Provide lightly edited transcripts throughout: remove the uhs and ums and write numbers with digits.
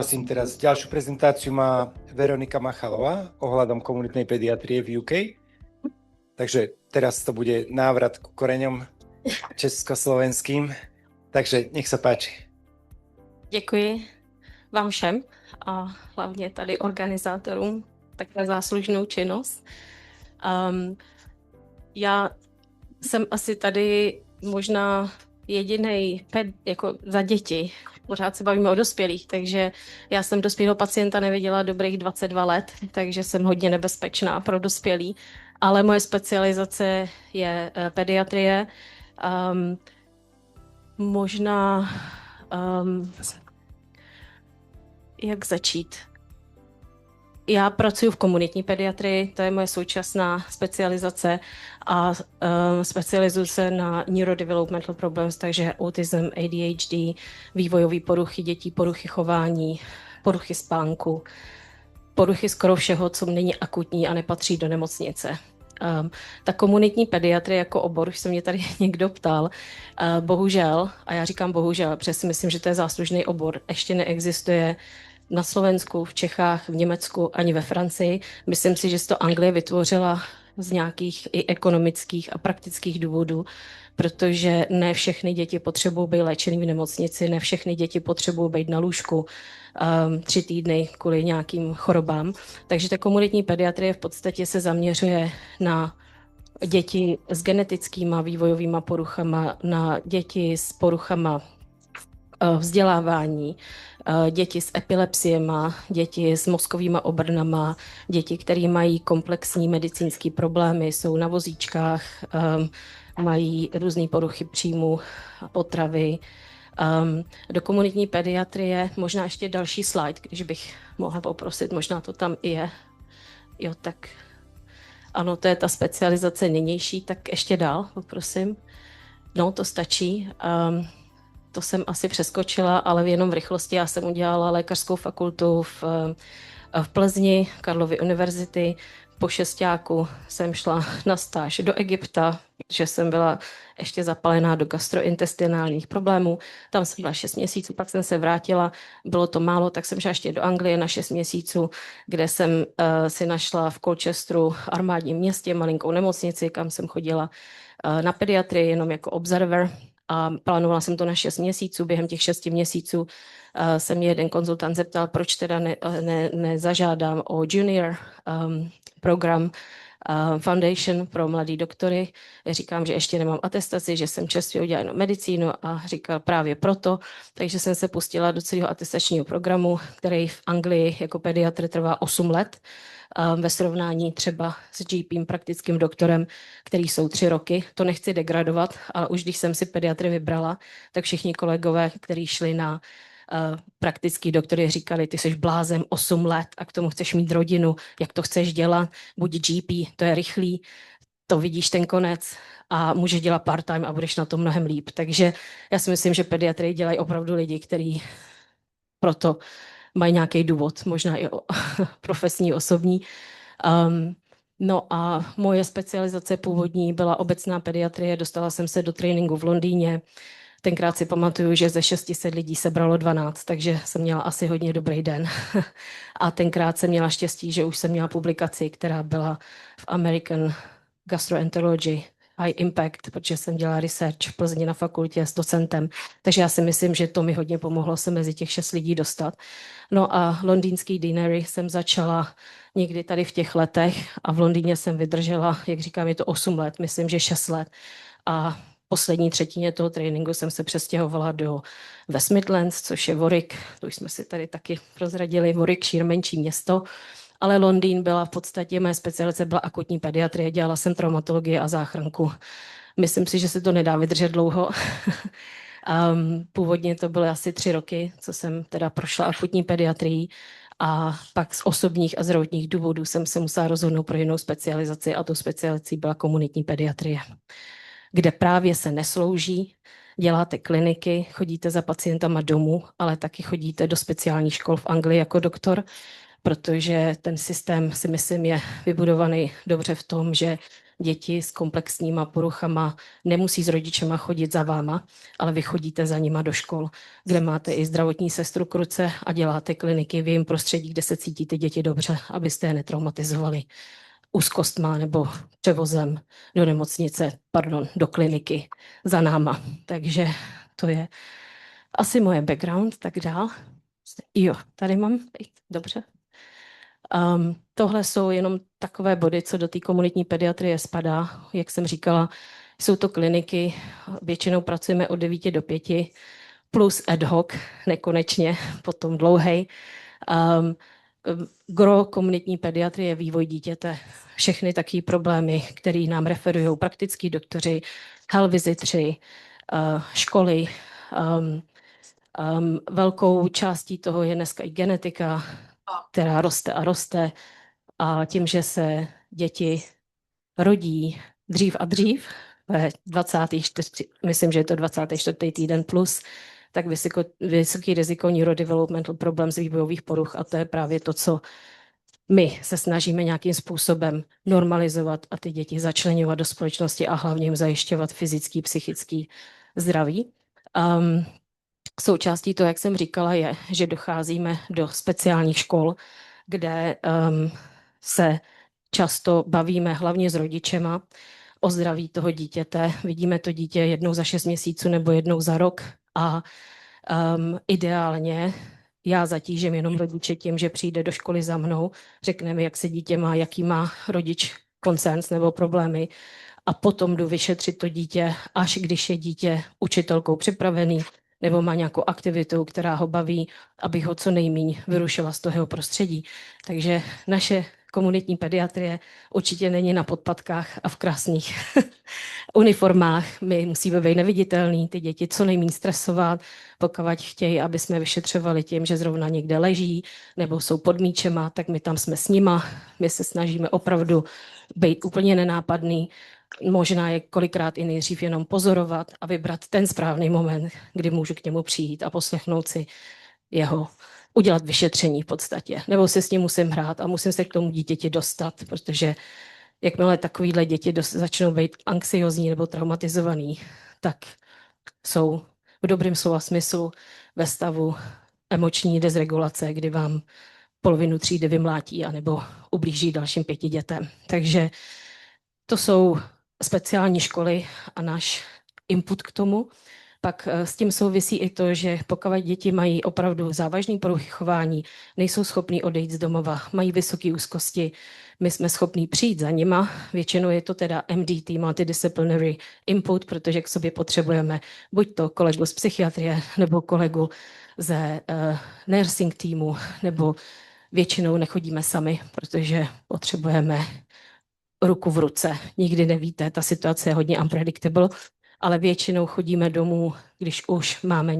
Prosím, teraz ďalšiu prezentáciu má Veronika Machalová ohľadom komunitnej pediatrie v UK. Takže teraz to bude návrat k koreňom československým. Takže nech sa páči. Děkuji vám všem a hlavně tady organizátorům takhle záslužnou činnost. Já jsem asi tady možná jedinej jako za děti. Pořád se bavíme o dospělých, takže já jsem dospělého pacienta neviděla dobrých 22 let, takže jsem hodně nebezpečná pro dospělí. Ale moje specializace je pediatrie. Možná jak začít? Já pracuji v komunitní pediatrii, to je moje současná specializace a specializuji se na neurodevelopmental problems, takže autism, ADHD, vývojové poruchy dětí, poruchy chování, poruchy spánku, poruchy skoro všeho, co není akutní a nepatří do nemocnice. Ta komunitní pediatrie jako obor, už se mě tady někdo ptal, bohužel, a já říkám bohužel, protože si myslím, že to je záslužný obor, ještě neexistuje na Slovensku, v Čechách, v Německu, ani ve Francii. Myslím si, že si to Anglie vytvořila z nějakých i ekonomických a praktických důvodů, protože ne všechny děti potřebují být léčený v nemocnici, ne všechny děti potřebují být na lůžku 3 týdny kvůli nějakým chorobám. Takže ta komunitní pediatrie v podstatě se zaměřuje na děti s genetickými vývojovými poruchama, na děti s poruchama vzdělávání, děti s epilepsiema, děti s mozkovými obrnama, děti, které mají komplexní medicínské problémy, jsou na vozíčkách, mají různé poruchy příjmu, potravy. Do komunitní pediatrie, možná ještě další slide, když bych mohla poprosit, možná to tam i je. Jo, tak ano, to je ta specializace nynější, tak ještě dál, poprosím. No, to stačí. To jsem asi přeskočila, ale jenom v rychlosti. Já jsem udělala lékařskou fakultu v Plzni, Karlovy univerzity. Po šestáku jsem šla na stáž do Egypta, že jsem byla ještě zapalená do gastrointestinálních problémů. Tam jsem byla 6 měsíců, pak jsem se vrátila. Bylo to málo, tak jsem šla ještě do Anglie na 6 měsíců, kde jsem si našla v Colchesteru, armádním městě, malinkou nemocnici, kam jsem chodila na pediatrii jenom jako observer. A plánovala jsem to na 6 měsíců. Během těch 6 měsíců se mě jeden konzultant zeptal, proč teda nezažádám o junior program foundation pro mladý doktory. Říkám, že ještě nemám atestaci, že jsem čerstvě udělala jenom medicínu a říkal právě proto. Takže jsem se pustila do celého atestačního programu, který v Anglii jako pediatr trvá 8 let. Ve srovnání třeba s GP, praktickým doktorem, který jsou 3 roky. To nechci degradovat, ale už když jsem si pediatry vybrala, tak všichni kolegové, kteří šli na praktický doktory, říkali, ty jsi blázen 8 let a k tomu chceš mít rodinu, jak to chceš dělat, buď GP, to je rychlý, to vidíš ten konec a můžeš dělat part-time a budeš na to mnohem líp. Takže já si myslím, že pediatry dělají opravdu lidi, kteří proto mají nějaký důvod, možná i profesní, osobní. No a moje specializace původní byla obecná pediatrie, dostala jsem se do tréninku v Londýně. Tenkrát si pamatuju, že ze 600 lidí se bralo 12, takže jsem měla asi hodně dobrý den. A tenkrát jsem měla štěstí, že už jsem měla publikaci, která byla v American Gastroenterology High Impact, protože jsem dělala research v Plzni na fakultě s docentem. Takže já si myslím, že to mi hodně pomohlo se mezi těch 6 lidí dostat. No a londýnský deanery jsem začala někdy tady v těch letech a v Londýně jsem vydržela, jak říkám, je to 8 let, myslím, že 6 let. A poslední třetině toho tréninku jsem se přestěhovala do West Midlands, což je Warwick, to už jsme si tady taky prozradili, Warwickshire, menší město. Ale Londýn byla v podstatě, moje specializace byla akutní pediatrie, dělala jsem traumatologii a záchranku. Myslím si, že se to nedá vydržet dlouho. Původně to byly asi 3 roky, co jsem teda prošla akutní pediatrii a pak z osobních a zdravotních důvodů jsem se musela rozhodnout pro jinou specializaci a tou specializací byla komunitní pediatrie, kde právě se neslouží, děláte kliniky, chodíte za pacientama domů, ale taky chodíte do speciálních škol v Anglii jako doktor, protože ten systém si myslím je vybudovaný dobře v tom, že děti s komplexníma poruchama nemusí s rodičema chodit za váma, ale vy chodíte za nima do škol, kde máte i zdravotní sestru k ruce a děláte kliniky v jejím prostředí, kde se cítíte děti dobře, abyste je netraumatizovali úzkostma nebo převozem do nemocnice, do kliniky za náma. Takže to je asi moje background, tak dál. Jo, tady mám, dobře. Tohle jsou jenom takové body, co do té komunitní pediatrie spadá. Jak jsem říkala, jsou to kliniky, většinou pracujeme od 9 do 5, plus ad hoc, nekonečně, potom dlouhej. Gro komunitní pediatrie je vývoj dítěte. Všechny takové problémy, které nám referují praktický doktoři, health visitři, školy. Velkou částí toho je dneska i genetika, která roste a roste. A tím, že se děti rodí dřív a dřív, 24, myslím, že je to 24. týden plus, tak vysoký riziko neurodevelopmental problém z vývojových poruch a to je právě to, co my se snažíme nějakým způsobem normalizovat a ty děti začleňovat do společnosti a hlavně jim zajišťovat fyzický, psychický zdraví. Součástí toho, jak jsem říkala, je, že docházíme do speciálních škol, kde se často bavíme hlavně s rodičema o zdraví toho dítěte. Vidíme to dítě jednou za 6 měsíců nebo jednou za rok a ideálně já zatížím jenom rodiče tím, že přijde do školy za mnou, řekne mi, jak se dítě má, jaký má rodič koncerns nebo problémy a potom jdu vyšetřit to dítě, až když je dítě učitelkou připravený nebo má nějakou aktivitu, která ho baví, abych ho co nejméně vyrušila z toho prostředí. Takže naše komunitní pediatrie určitě není na podpatkách a v krásných uniformách. My musíme být neviditelní, ty děti co nejméně stresovat, pokud chtějí, aby jsme vyšetřovali tím, že zrovna někde leží nebo jsou pod míčema, tak my tam jsme s nima. My se snažíme opravdu být úplně nenápadný. Možná je kolikrát i nejdřív jenom pozorovat a vybrat ten správný moment, kdy můžu k němu přijít a poslechnout si jeho, udělat vyšetření v podstatě. Nebo se s ním musím hrát a musím se k tomu dítěti dostat, protože jakmile takovýhle děti začnou být anxiozní nebo traumatizovaný, tak jsou v dobrém slova smyslu ve stavu emoční dezregulace, kdy vám polovinu třídy vymlátí anebo ublíží dalším 5 dětem. Takže to jsou speciální školy a náš input k tomu. Pak s tím souvisí i to, že pokud děti mají opravdu závažné poruchy chování, nejsou schopní odejít z domova, mají vysoké úzkosti, my jsme schopní přijít za nima. Většinou je to teda MDT, multidisciplinary input, protože k sobě potřebujeme buď to kolegu z psychiatrie, nebo kolegu ze nursing týmu, nebo většinou nechodíme sami, protože potřebujeme ruku v ruce. Nikdy nevíte, ta situace je hodně unpredictable, ale většinou chodíme domů, když už máme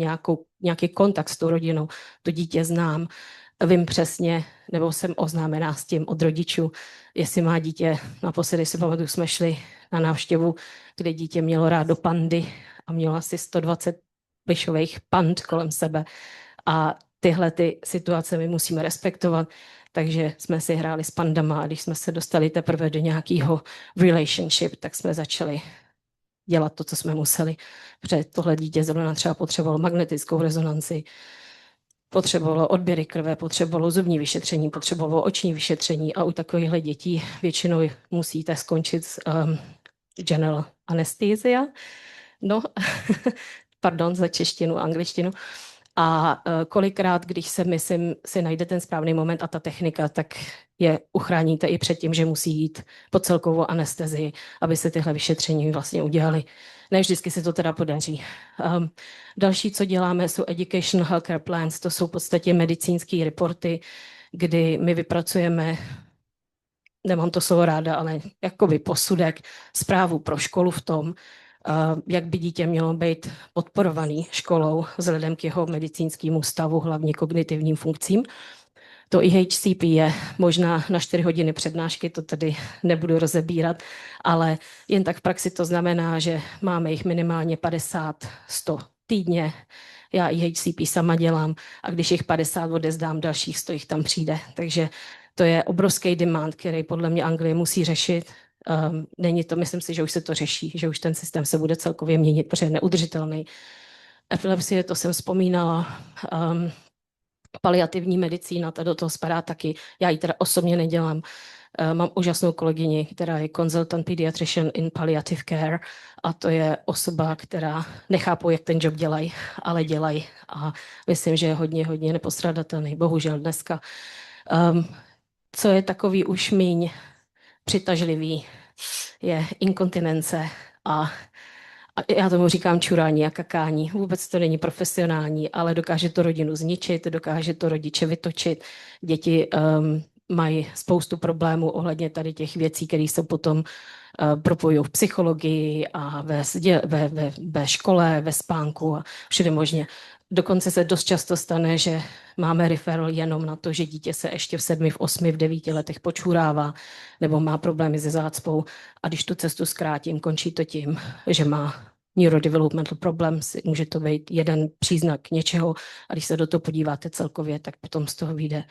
nějaký kontakt s tou rodinou, to dítě znám, vím přesně, nebo jsem oznámená s tím od rodičů, jestli má dítě, naposledy si pamatuju, jsme šli na návštěvu, kde dítě mělo rádo pandy a mělo asi 120 plišových pand kolem sebe a tyhle ty situace my musíme respektovat. Takže jsme si hráli s pandama a když jsme se dostali teprve do nějakého relationship, tak jsme začali dělat to, co jsme museli. Protože tohle dítě zrovna třeba potřebovalo magnetickou rezonanci, potřebovalo odběry krve, potřebovalo zubní vyšetření, potřebovalo oční vyšetření a u takovýchhle dětí většinou musíte skončit s general anesthesia. No, pardon za češtinu a angličtinu. A kolikrát, když se, myslím, si najde ten správný moment a ta technika, tak je uchráníte i před tím, že musí jít po celkovou anestezii, aby se tyhle vyšetření vlastně udělaly. Ne vždycky se to teda podaří. Další, co děláme, jsou Educational Healthcare Plans, to jsou v podstatě medicínské reporty, kdy my vypracujeme, nemám to slovo ráda, ale jakoby posudek, zprávu pro školu v tom, jak by dítě mělo být podporovaný školou vzhledem k jeho medicínskému stavu, hlavně kognitivním funkcím. To IHCP je možná na 4 hodiny přednášky, to tady nebudu rozebírat, ale jen tak v praxi to znamená, že máme jich minimálně 50-100 týdně. Já IHCP sama dělám a když jich 50 odezdám, dalších 100 jich tam přijde. Takže to je obrovský demand, který podle mě Anglie musí řešit. Není to, myslím si, že už se to řeší, že už ten systém se bude celkově měnit, protože je neudržitelný. Epilepsie, to jsem vzpomínala, paliativní medicína, ta do toho spadá taky. Já ji teda osobně nedělám. Mám úžasnou kolegyni, která je consultant pediatrician in palliative care a to je osoba, která nechápu, jak ten job dělají, ale dělají a myslím, že je hodně nepostradatelný, bohužel dneska. Co je takový už míň přitažlivý, je inkontinence a já tomu říkám čurání a kakání. Vůbec to není profesionální, ale dokáže to rodinu zničit, dokáže to rodiče vytočit. Děti mají spoustu problémů ohledně tady těch věcí, které se potom propojují v psychologii a ve škole, ve spánku a všude možně. Dokonce se dost často stane, že máme referral jenom na to, že dítě se ještě v 7, v 8, v 9 letech počůrává nebo má problémy se zácpou a když tu cestu zkrátím, končí to tím, že má neurodevelopmental problems, může to být jeden příznak něčeho a když se do toho podíváte celkově, tak potom z toho vyjde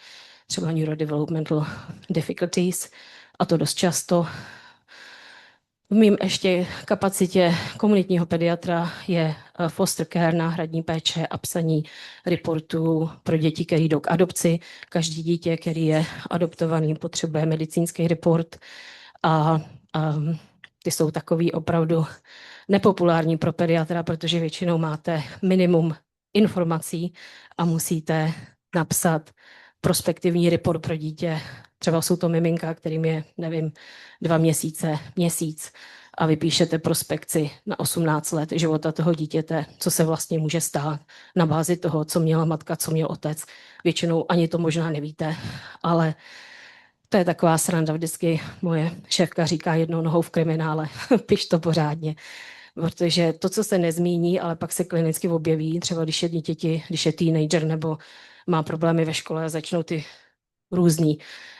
třeba neurodevelopmental difficulties a to dost často. V mým ještě kapacitě komunitního pediatra je foster care, náhradní péče a psaní reportů pro děti, které jdou k adopci. Každý dítě, který je adoptovaný, potřebuje medicínský report a ty jsou takový opravdu nepopulární pro pediatra, protože většinou máte minimum informací a musíte napsat prospektivní report pro dítě. Třeba jsou to miminka, kterým je, nevím, 2 měsíce, měsíc a vypíšete prospekci na 18 let života toho dítěte, co se vlastně může stát na bázi toho, co měla matka, co měl otec. Většinou ani to možná nevíte, ale to je taková sranda. Vždycky moje šéfka říká jednou nohou v kriminále, piš to pořádně. Protože to, co se nezmíní, ale pak se klinicky objeví, třeba když je dítěti, když je teenager nebo má problémy ve škole a začnou ty různý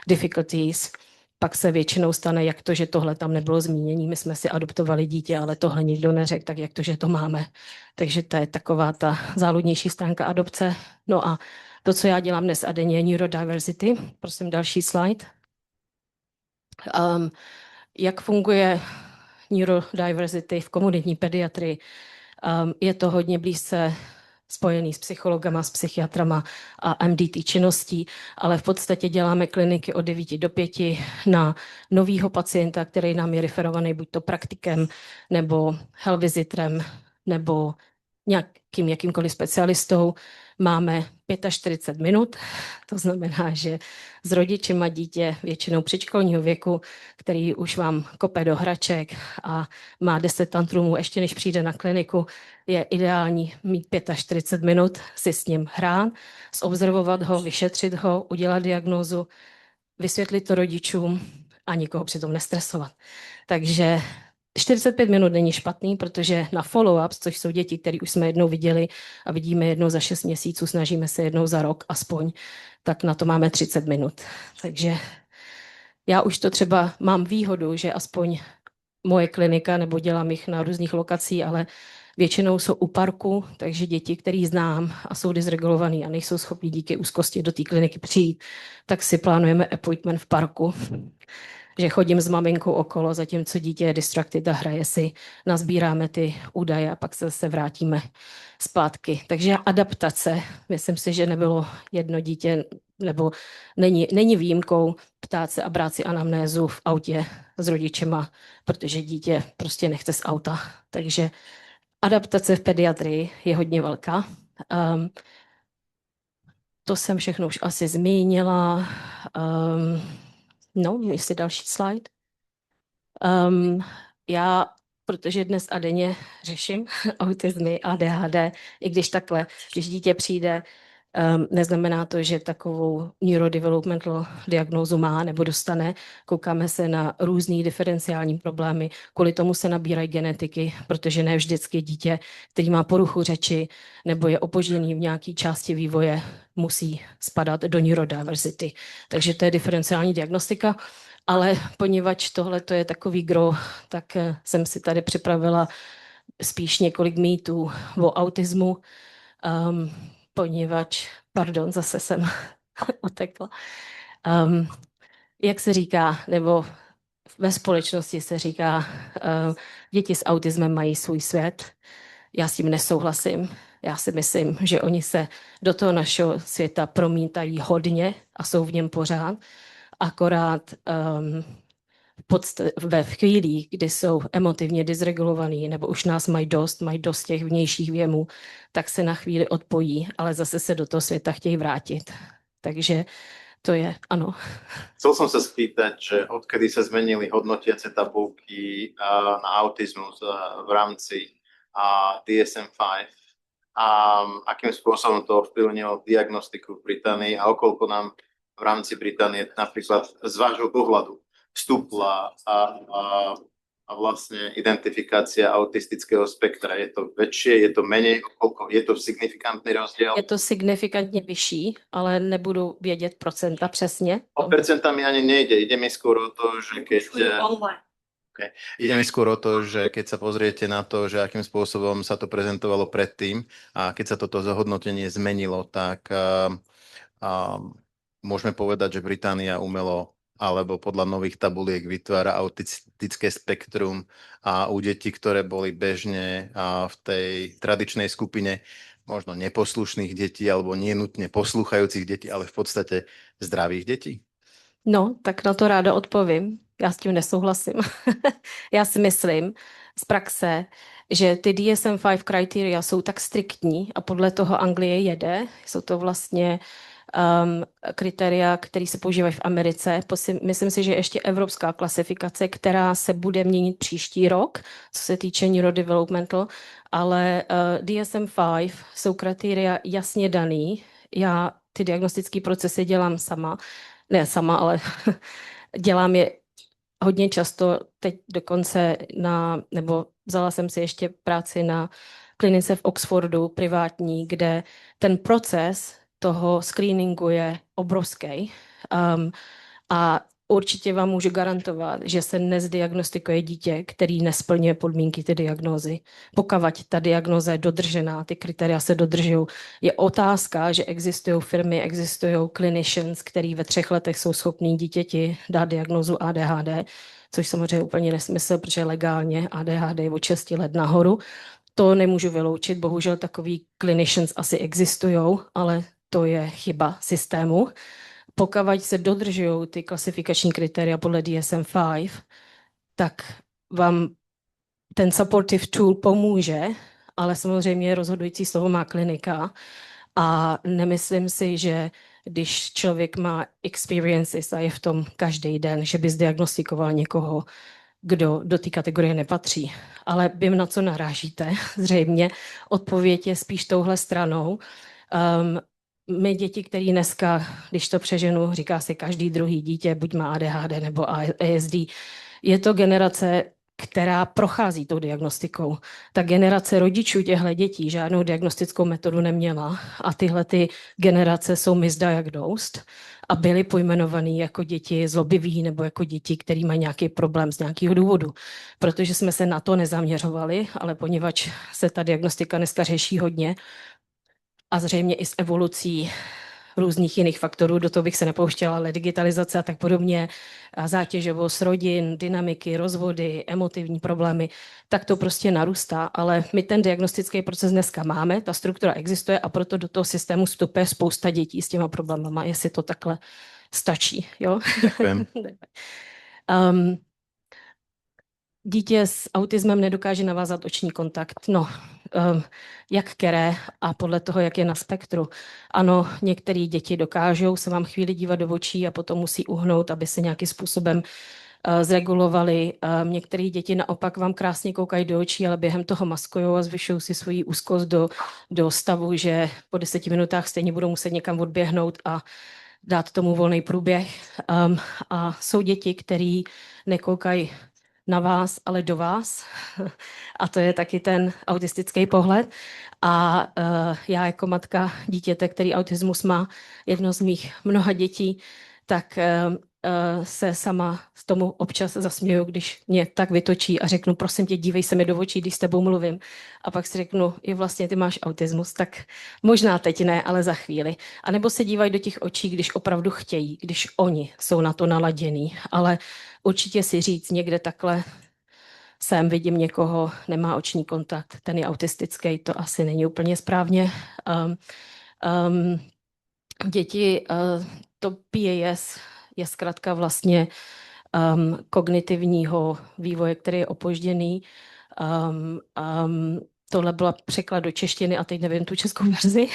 difficulties, pak se většinou stane, jak to, že tohle tam nebylo zmínění, my jsme si adoptovali dítě, ale tohle nikdo neřekl, tak jak to, že to máme. Takže to je taková ta záludnější stránka adopce. No a to, co já dělám dnes a denně, je neurodiversity. Prosím, další slide. Jak funguje neurodiversity v komunitní pediatrii? Je to hodně blízce spojený s psychologama, s psychiatrama a MDT činností, ale v podstatě děláme kliniky od 9 do 5 na novýho pacienta, který nám je referovaný buď to praktikem, nebo health visitorem, nebo nějakým jakýmkoliv specialistou. Máme 45 minut, to znamená, že s rodičem a dítě většinou předškolního věku, který už vám kope do hraček a má 10 tantrumů, ještě než přijde na kliniku, je ideální mít 45 minut, si s ním hrát, zobservovat ho, vyšetřit ho, udělat diagnózu, vysvětlit to rodičům a nikoho přitom nestresovat. Takže 45 minut není špatný, protože na follow-ups, což jsou děti, které už jsme jednou viděli a vidíme jednou za 6 měsíců, snažíme se jednou za rok aspoň, tak na to máme 30 minut. Takže já už to třeba mám výhodu, že aspoň moje klinika, nebo dělám jich na různých lokacích, ale většinou jsou u parku, takže děti, který znám a jsou dysregulovaný a nejsou schopni díky úzkosti do té kliniky přijít, tak si plánujeme appointment v parku, že chodím s maminkou okolo, zatímco dítě je distracted a hraje si, nazbíráme ty údaje a pak se zase vrátíme zpátky. Takže adaptace, myslím si, že nebylo jedno dítě, nebo není výjimkou ptát se a brát si anamnézu v autě s rodičema, protože dítě prostě nechce z auta. Takže adaptace v pediatrii je hodně velká. To jsem všechno už asi zmínila. No, jestli další slide. Já, protože dnes a denně řeším autizmy a ADHD, i když takhle, když dítě přijde, neznamená to, že takovou neurodevelopmental diagnózu má nebo dostane. Koukáme se na různý diferenciální problémy, kvůli tomu se nabírají genetiky, protože ne vždycky dítě, který má poruchu řeči nebo je opožděný v nějaké části vývoje, musí spadat do neurodiversity. Takže to je diferenciální diagnostika. Ale poněvadž tohle to je takový gro, tak jsem si tady připravila spíš několik mýtů o autismu, poněvadž, pardon, zase jsem utekla. Jak se říká, nebo ve společnosti se říká, děti s autismem mají svůj svět. Já s tím nesouhlasím. Já si myslím, že oni se do toho našeho světa promítají hodně a jsou v něm pořád. Akorát ve chvíli, kdy jsou emotivně dysregulovaní nebo už nás mají dost těch vnějších věmů, tak se na chvíli odpojí, ale zase se do toho světa chtějí vrátit. Takže to je, ano. Chcel som sa spýtať, že odkedy sa zmenili hodnotiace tabulky na autizmus v rámci DSM-5 a akým spôsobom to ovplyvnilo diagnostiku v Británii a okolko nám v rámci Británie napríklad z vášho pohľadu vstúpla a vlastne identifikácia autistického spektra. Je to väčšie, je to menej, je to signifikantný rozdiel? Je to signifikantně vyšší, ale nebudu vědět procenta přesně. O percentami ani nejde. Ide mi skôr o to, že keď... Okay. Ide mi skôr o to, že keď sa pozriete na to, že akým spôsobom sa to prezentovalo predtým a keď sa toto zhodnotenie zmenilo, tak môžeme povedať, že Británia umelo alebo podľa nových tabuliek vytvára autistické spektrum a u detí, ktoré boli bežne v tej tradičnej skupine možno neposlušných detí alebo nie nutne poslúchajúcich detí, ale v podstate zdravých detí? No, tak na to ráda odpovím. Já s tím nesouhlasím. Já si myslím z praxe, že ty DSM-5 kritéria jsou tak striktní a podle toho Anglie jede. Jsou to vlastně kritéria, které se používají v Americe. Myslím si, že ještě evropská klasifikace, která se bude měnit příští rok, co se týče neurodevelopmental, ale DSM-5 jsou kritéria jasně daný. Já ty diagnostické procesy dělám sama. Ne sama, ale dělám je hodně často, teď dokonce nebo vzala jsem si ještě práci na klinice v Oxfordu, privátní, kde ten proces toho screeningu je obrovský. A určitě vám můžu garantovat, že se nezdiagnostikuje dítě, který nesplňuje podmínky ty diagnózy. Pokud ta diagnóza je dodržená, ty kritéria se dodržují. Je otázka, že existují firmy, existují clinicians, který ve 3 letech jsou schopní dítěti dát diagnózu ADHD, což samozřejmě je úplně nesmysl, protože legálně ADHD je od 6 let nahoru. To nemůžu vyloučit, bohužel takový clinicians asi existují, ale to je chyba systému. Pokud se dodržují ty klasifikační kritéria podle DSM-5, tak vám ten supportive tool pomůže, ale samozřejmě rozhodující slovo má klinika a nemyslím si, že když člověk má experiences a je v tom každý den, že by zdiagnostikoval někoho, kdo do té kategorie nepatří. Ale vím, na co narážíte. Zřejmě odpověď je spíš touhle stranou. My děti, který dneska, když to přeženu, říká si každý druhý dítě, buď má ADHD nebo ASD, je to generace, která prochází tou diagnostikou. Ta generace rodičů těchto dětí žádnou diagnostickou metodu neměla a tyhle ty generace jsou misdiagnosed a byly pojmenovaný jako děti zlobiví nebo jako děti, který mají nějaký problém z nějakého důvodu. Protože jsme se na to nezaměřovali, ale poněvadž se ta diagnostika dneska řeší hodně, a zřejmě i s evolucí různých jiných faktorů, do toho bych se nepouštěla, ale digitalizace a tak podobně, a zátěžovost rodin, dynamiky, rozvody, emotivní problémy, tak to prostě narůstá, ale my ten diagnostický proces dneska máme, ta struktura existuje a proto do toho systému vstupuje spousta dětí s těma problémama, jestli to takhle stačí, jo? Dítě s autismem nedokáže navázat oční kontakt. No, jak které a podle toho, jak je na spektru. Ano, některé děti dokážou se vám chvíli dívat do očí a potom musí uhnout, aby se nějakým způsobem zregulovali. Některé děti naopak vám krásně koukají do očí, ale během toho maskují a zvyšují si svoji úzkost do stavu, že po 10 minutách stejně budou muset někam odběhnout a dát tomu volný průběh. A jsou děti, které nekoukají na vás, ale do vás. A to je taky ten autistický pohled. A já jako matka dítěte, který autismus má, jedno z mých mnoha dětí, tak se sama z tomu občas zasměju, když mě tak vytočí a řeknu, prosím tě, dívej se mi do očí, když s tebou mluvím. A pak si řeknu, je vlastně ty máš autismus, tak možná teď ne, ale za chvíli. A nebo se dívají do těch očí, když opravdu chtějí, když oni jsou na to naladění. Ale určitě si říct někde takhle, vidím někoho, nemá oční kontakt, ten je autistický, to asi není úplně správně. Děti, to PAS je zkrátka vlastně kognitivního vývoje, který je opožděný. Tohle byla překlad do češtiny a teď nevím tu českou verzi,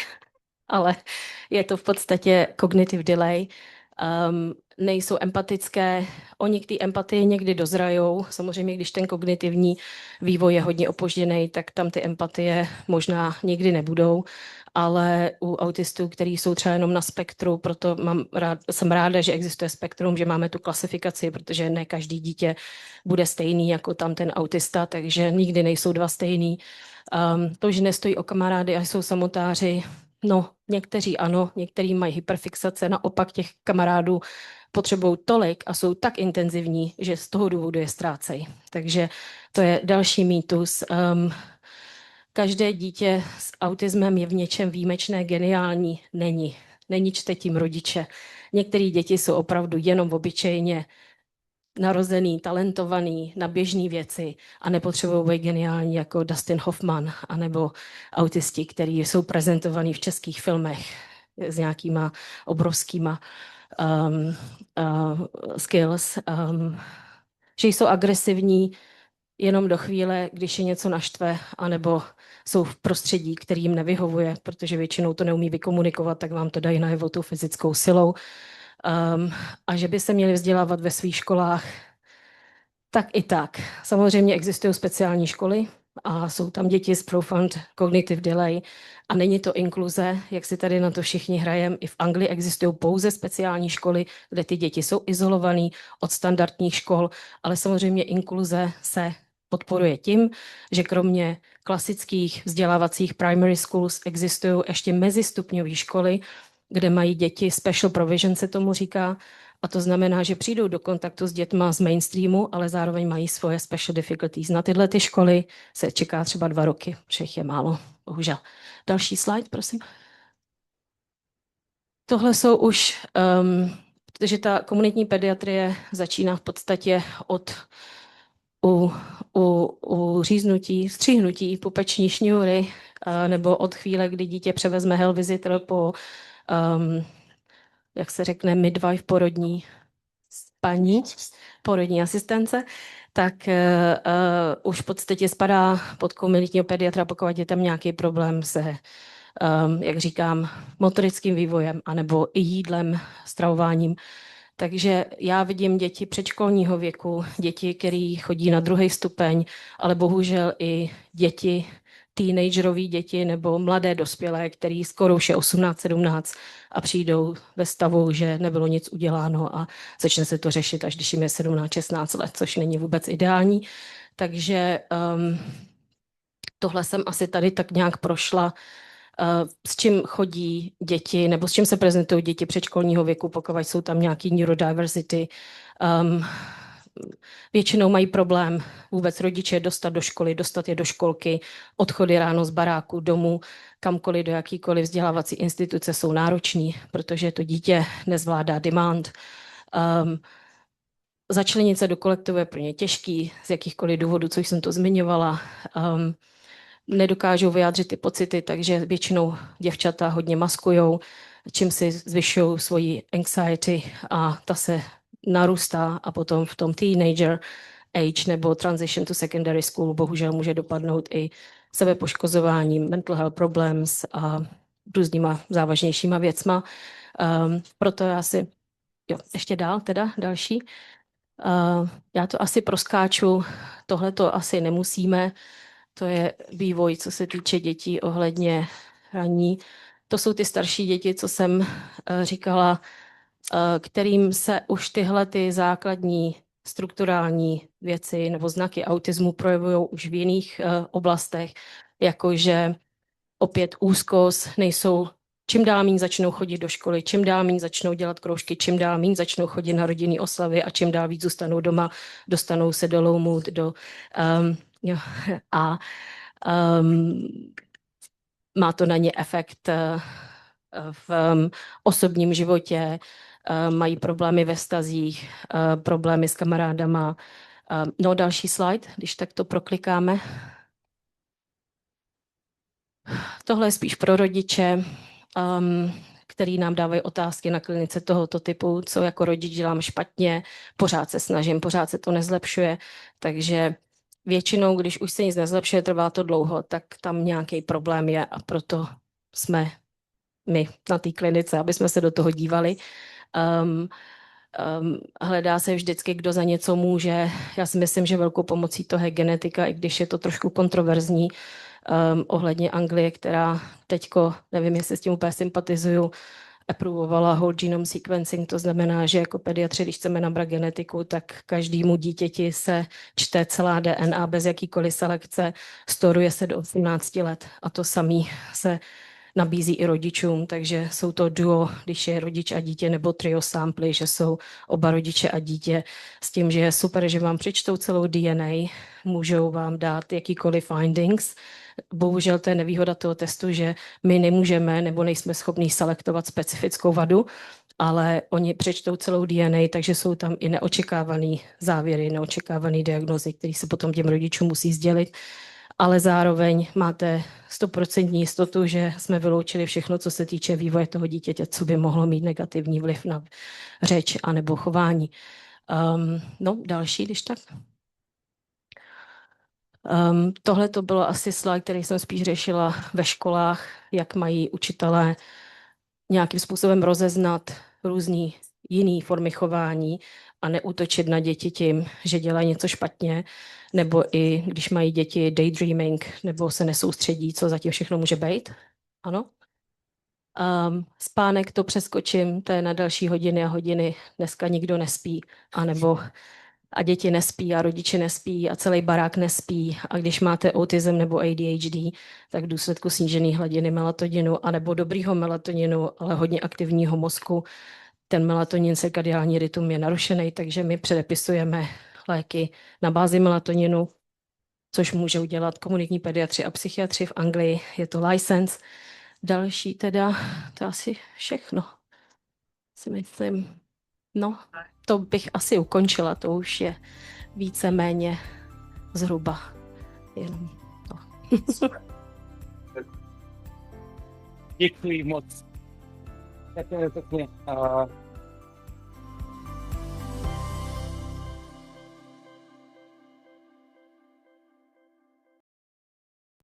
ale je to v podstatě cognitive delay. Nejsou empatické, oni k té empatii někdy dozrajou. Samozřejmě, když ten kognitivní vývoj je hodně opožděný, tak tam ty empatie možná nikdy nebudou, ale u autistů, kteří jsou třeba jenom na spektru, proto jsem ráda, že existuje spektrum, že máme tu klasifikaci, protože ne každý dítě bude stejný jako tam ten autista, takže nikdy nejsou dva stejný. To, že nestojí o kamarády a jsou samotáři, no, někteří ano, někteří mají hyperfixace, naopak těch kamarádů potřebují tolik a jsou tak intenzivní, že z toho důvodu je ztrácejí. Takže to je další mýtus. Každé dítě s autismem je v něčem výjimečné, geniální. Není čtetím rodiče. Některé děti jsou opravdu jenom obyčejně narozený, talentovaný na běžné věci a nepotřebují být geniální jako Dustin Hoffman anebo autisti, kteří jsou prezentovaní v českých filmech s nějakýma obrovskýma skills, že jsou agresivní jenom do chvíle, když je něco naštve, anebo jsou v prostředí, který jim nevyhovuje, protože většinou to neumí vykomunikovat, tak vám to dají najevo tou fyzickou silou. A že by se měli vzdělávat ve svých školách, tak i tak. Samozřejmě existují speciální školy a jsou tam děti s profound cognitive delay a není to inkluze, jak si tady na to všichni hrajeme. I v Anglii existují pouze speciální školy, kde ty děti jsou izolované od standardních škol, ale samozřejmě inkluze se podporuje tím, že kromě klasických vzdělávacích primary schools existují ještě mezistupňové školy, kde mají děti, special provision se tomu říká, a to znamená, že přijdou do kontaktu s dětma z mainstreamu, ale zároveň mají svoje special difficulties. Na tyhle ty školy se čeká třeba 2 roky, všech je málo, bohužel. Další slide, prosím. Tohle jsou už, protože ta komunitní pediatrie začíná v podstatě od u říznutí, střihnutí pupeční šňůry, nebo od chvíle, kdy dítě převezme health visitor po, jak se řekne, midwife, porodní spaní, porodní asistence, tak už v podstatě spadá pod komunitního pediatra, pokud je tam nějaký problém se, jak říkám, motorickým vývojem anebo i jídlem, stravováním. Takže já vidím děti předškolního věku, děti, které chodí na 2. stupeň, ale bohužel i děti, teenagerové děti nebo mladé dospělé, který skoro už je 18-17 a přijdou ve stavu, že nebylo nic uděláno a začne se to řešit, až když jim je 17-16 let, což není vůbec ideální. Takže tohle jsem asi tady tak nějak prošla, s čím chodí děti, nebo s čím se prezentují děti předškolního věku, pokud jsou tam nějaký neurodiversity. Většinou mají problém vůbec rodiče dostat do školy, dostat je do školky, odchody ráno z baráku, domů, kamkoliv, do jakýkoliv vzdělávací instituce jsou náročný, protože to dítě nezvládá demand. Začlenit se do kolektivu je pro ně těžký, z jakýchkoliv důvodů, co jsem to zmiňovala. Nedokážou vyjádřit ty pocity, takže většinou děvčata hodně maskujou, čím si zvyšují svoji anxiety a ta se narůstá a potom v tom teenager age nebo transition to secondary school bohužel může dopadnout i sebepoškozováním, mental health problems a různýma závažnějšíma věcma. Proto já si, ještě dál teda, další. Já to asi proskáču, tohle to asi nemusíme, to je vývoj, co se týče dětí ohledně hraní. To jsou ty starší děti, co jsem říkala, kterým se už tyhle ty základní strukturální věci nebo znaky autismu projevují už v jiných oblastech, jakože opět úzkost, nejsou čím dál méně začnou chodit do školy, čím dál méně začnou dělat kroužky, čím dál méně začnou chodit na rodinné oslavy a čím dál víc zůstanou doma, dostanou se do low mood, má to na ně efekt v osobním životě, mají problémy ve vztazích, problémy s kamarádama. No, další slide, když tak to proklikáme. Tohle je spíš pro rodiče, který nám dávají otázky na klinice tohoto typu, co jako rodič dělám špatně, pořád se snažím, pořád se to nezlepšuje, takže většinou, když už se nic nezlepšuje, trvá to dlouho, tak tam nějaký problém je a proto jsme my na té klinice, aby jsme se do toho dívali. Hledá se vždycky, kdo za něco může. Já si myslím, že velkou pomocí toho je genetika, i když je to trošku kontroverzní ohledně Anglie, která teďko, nevím, jestli s tím úplně sympatizuju, aprovovala whole genome sequencing, to znamená, že jako pediatři, když chceme nabrat genetiku, tak každému dítěti se čte celá DNA bez jakýkoliv selekce, storuje se do 18 let a to samý se nabízí i rodičům, takže jsou to duo, když je rodič a dítě, nebo trio samply, že jsou oba rodiče a dítě, s tím, že je super, že vám přečtou celou DNA, můžou vám dát jakýkoliv findings. Bohužel to je nevýhoda toho testu, že my nemůžeme nebo nejsme schopní selektovat specifickou vadu, ale oni přečtou celou DNA, takže jsou tam i neočekávané závěry, neočekávané diagnózy, které se potom těm rodičům musí sdělit. Ale zároveň máte 100% jistotu, že jsme vyloučili všechno, co se týče vývoje toho dítěte, co by mohlo mít negativní vliv na řeč anebo chování. No, další, když tak. Tohle to bylo asi slide, který jsem spíš řešila ve školách, jak mají učitelé nějakým způsobem rozeznat různý jiný formy chování a neútočit na děti tím, že dělají něco špatně, nebo i když mají děti daydreaming, nebo se nesoustředí, co zatím všechno může být. Ano. Spánek to přeskočím, to je na další hodiny a hodiny. Dneska nikdo nespí, anebo a děti nespí a rodiče nespí a celý barák nespí. A když máte autism nebo ADHD, tak v důsledku snížené hladiny melatoninu anebo dobrýho melatoninu, ale hodně aktivního mozku, ten melatonin, cirkadiální rytm je narušený, takže my předepisujeme léky na bázi melatoninu, což může udělat komunitní pediatři a psychiatři v Anglii. Je to license. Další teda, to asi všechno, si myslím. No, to bych asi ukončila, to už je víceméně zhruba jenom to. Děkuji moc. Tak je pěkně.